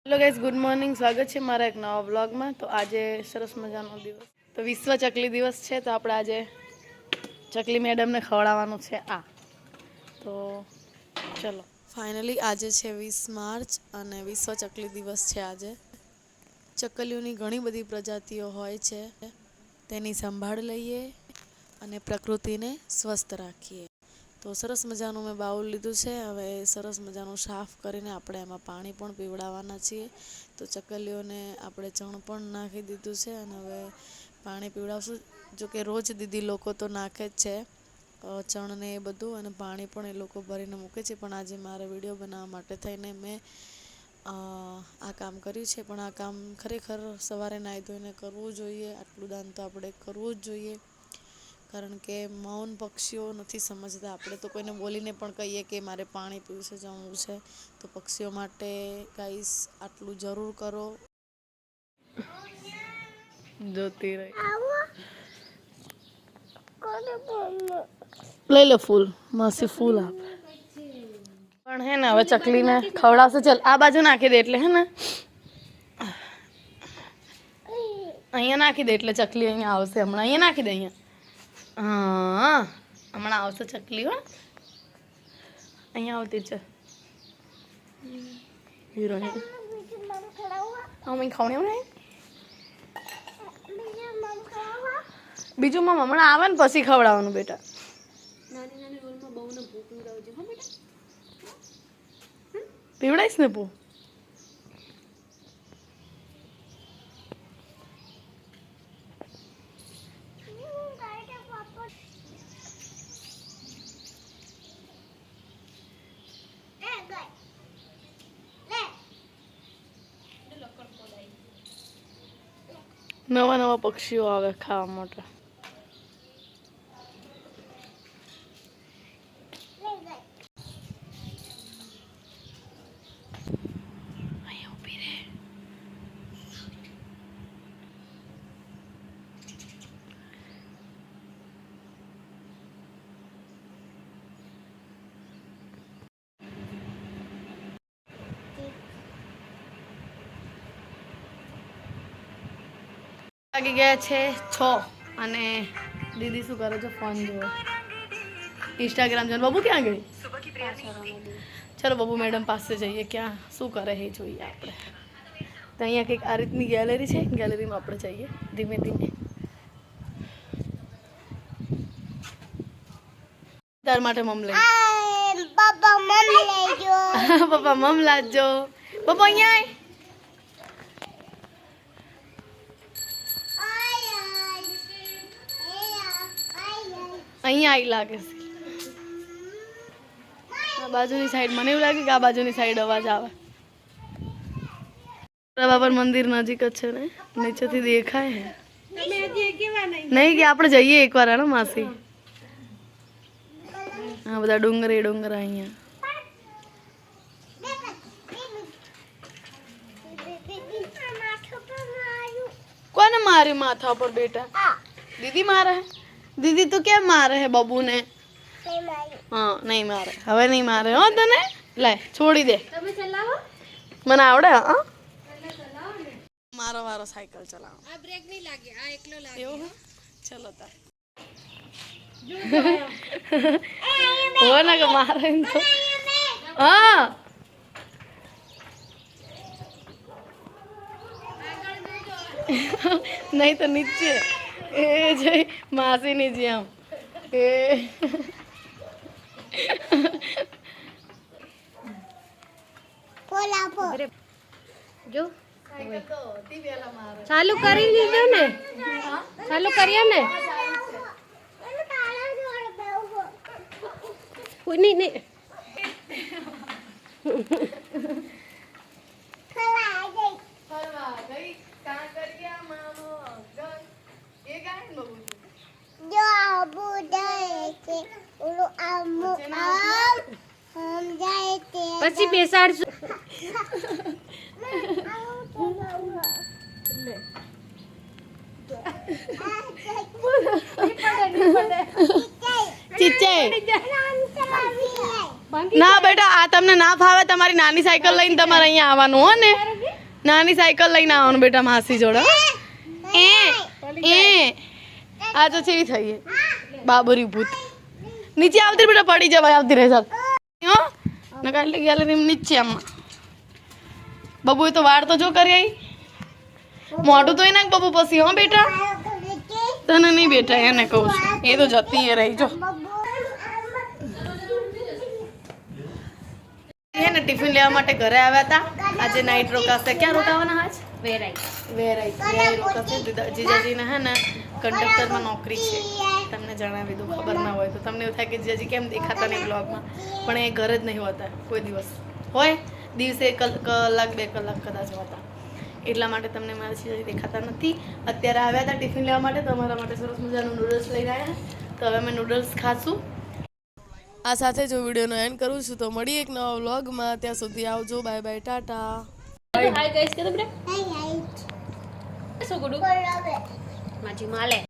Hello guys, good morning. સ્વાગત છે મારા એક નવા વ્લોગમાં. તો આજે સરસ મજાનો દિવસ, તો વિશ્વ ચકલી દિવસ છે. તો આપણે આજે ચકલી મેડમને ખવડાવવાનું છે તો ચલો. ફાઇનલી આજે છે 20 માર્ચ અને વિશ્વ ચકલી દિવસ છે. આજે ચકલીઓની ઘણી બધી પ્રજાતિઓ હોય છે, તેની સંભાળ લઈએ અને પ્રકૃતિને સ્વસ્થ રાખીએ. તો સરસ મજાનું મેં બાઉલ લીધું છે. હવે સરસ મજાનું સાફ કરીને આપણે એમાં પાણી પણ પીવડાવવાના છીએ. તો ચકલીઓને આપણે ચણ પણ નાખી દીધું છે અને હવે પાણી પીવડાવશું. જોકે રોજ દીદી લોકો તો નાખે જ છે ચણ ને એ બધું, અને પાણી પણ એ લોકો ભરીને મૂકે છે. પણ આજે મારે વિડીયો બનાવવા માટે થઈને મેં આ કામ કર્યું છે. પણ આ કામ ખરેખર સવારે નાહી ધોઈને કરવું જોઈએ. આટલું દાન તો આપણે કરવું જ જોઈએ, કારણ કે મૌન પક્ષીઓ નથી સમજતા. આપણે તો કોઈને બોલીને પણ કહીએ કે મારે પાણી પીવું છે, જમવું છે. તો પક્ષીઓ માટે ગાઈસ આટલું જરૂર કરો. જોતી રહી લઈ લો ફૂલ, માસી ફૂલ આપ. પણ હે ને હવે ચકલીને ખવડાવશે. ચાલ આ બાજુ નાખી દે એટલે હે ને અહીંયા નાખી દે એટલે ચકલી અહીંયા આવશે. હમણાં અહીંયા નાખી દે. અહીંયા હમણાં આવશે ચકલી. હો અહીંયા આવતી છે હિરોઈન. મમ્મી ખવડાવું ને બીજું મમ્મી હમણાં આવે ને પછી ખવડાવવાનું બેટા. પીવડાઈશ ને પો. નવા નવા પક્ષીઓ આવે ખાવા માટે. વાગી ગયા છે 6 અને દીદી શું કરે છે? ફોન જોવે, ઇન્સ્ટાગ્રામ જોવે. બબુ ક્યાં ગઈ? ચલો બબુ મેડમ પાસે જઈએ. ક્યાં શું કરે એ જોઈએ આપણે. તો અહીંયા કંઈક આ રીતની ગેલેરી છે. ગેલેરીમાં આપણે જઈએ ધીમે ધીમે. તાર માટે મમ લઈ પપ્પા મમ લાવજો. પપ્પા અહીંયા અહીંયા આવી લાગે છે. આ બાજુની સાઈડ મને એવું લાગે કે આ બાજુની સાઈડ અવાજ આવે. બાબર મંદિર નજીક જ છે ને, નીચેથી દેખાય હે. નહીં કે આપણે જઈએ એકવાર હે ને માસી. હા બધા ડુંગરે ડુંગર અહીંયા. કોને માર્યું માથા પર બેટા? દીદી મારે. દીદી તું કેમ મારે હે બબુને? હા નહીં મારે, હવે નહીં મારે હો તને. લે છોડી દે. મને આવડે. હા મારો વારો સાયકલ ચલાવો. આ બ્રેક નહીં લાગે, આ એકલો લાગે. એવું ચલો તાર હો ને કે મારે તો. હા નહીં તો નીચે એ જઈ માસીની જેમ એ જો ચાલુ કરી દીધું ને, ચાલુ કર્યા ને. નહીં નહીં પછી બેસાડશું. ના બેટા આ તમને ના ફાવે તમારી નાની સાયકલ લઈને તમારે અહીંયા આવવાનું હો ને. નાની સાયકલ લઈને આવવાનું બેટા માસી જોડે હો. આ તો ચેવી થઈ બાબરી ભૂત નીચે આવતી બેટા પડી જવાય આવતી રહે ચાલ હો નકા એટલે ગેલેરી નીચે આમાં બબુ તો વાળ તો જો કરી આવી મોઢું તો એના બબુ પછી હો બેટા તને નહીં બેટા એને કહું છું એ તો જતી એ રહી જો હે ને ટિફિન લેવા માટે ઘરે આવ્યા હતા આજે નાઈટ રોકાશે ક્યાં રોકાવાના આજ વેરાઈ રોકાશે જીજાજીને હે ને કંડક્ટરમાં નોકરી છે તમને જણાવી દઉં ખબર ના હોય તો તમને એવું થાય કે જીજાજી કેમ દેખાતા નહીં બ્લોગમાં પણ એ ઘરે જ નહીં હોતા કોઈ દિવસ હોય દિવસે કલાક 2 કલાક કદાચ હોતા એટલા માટે તમને મારા જીજાજી દેખાતા નથી અત્યારે આવ્યા હતા ટિફિન લેવા માટે તમારા માટે સરસ મજાનું નૂડલ્સ લઈને આવ્યા તો હવે અમે નૂડલ્સ ખાશું આ સાથે જો વિડીયોનો એન્ડ કરું છું તો મળીએ એક નવા વ્લોગમાં ત્યાં સુધી આવજો બાય બાય ટાટા હાય ગાઈસ કે તો બ્રે હાય હાય સો ગુડુ માજી માલે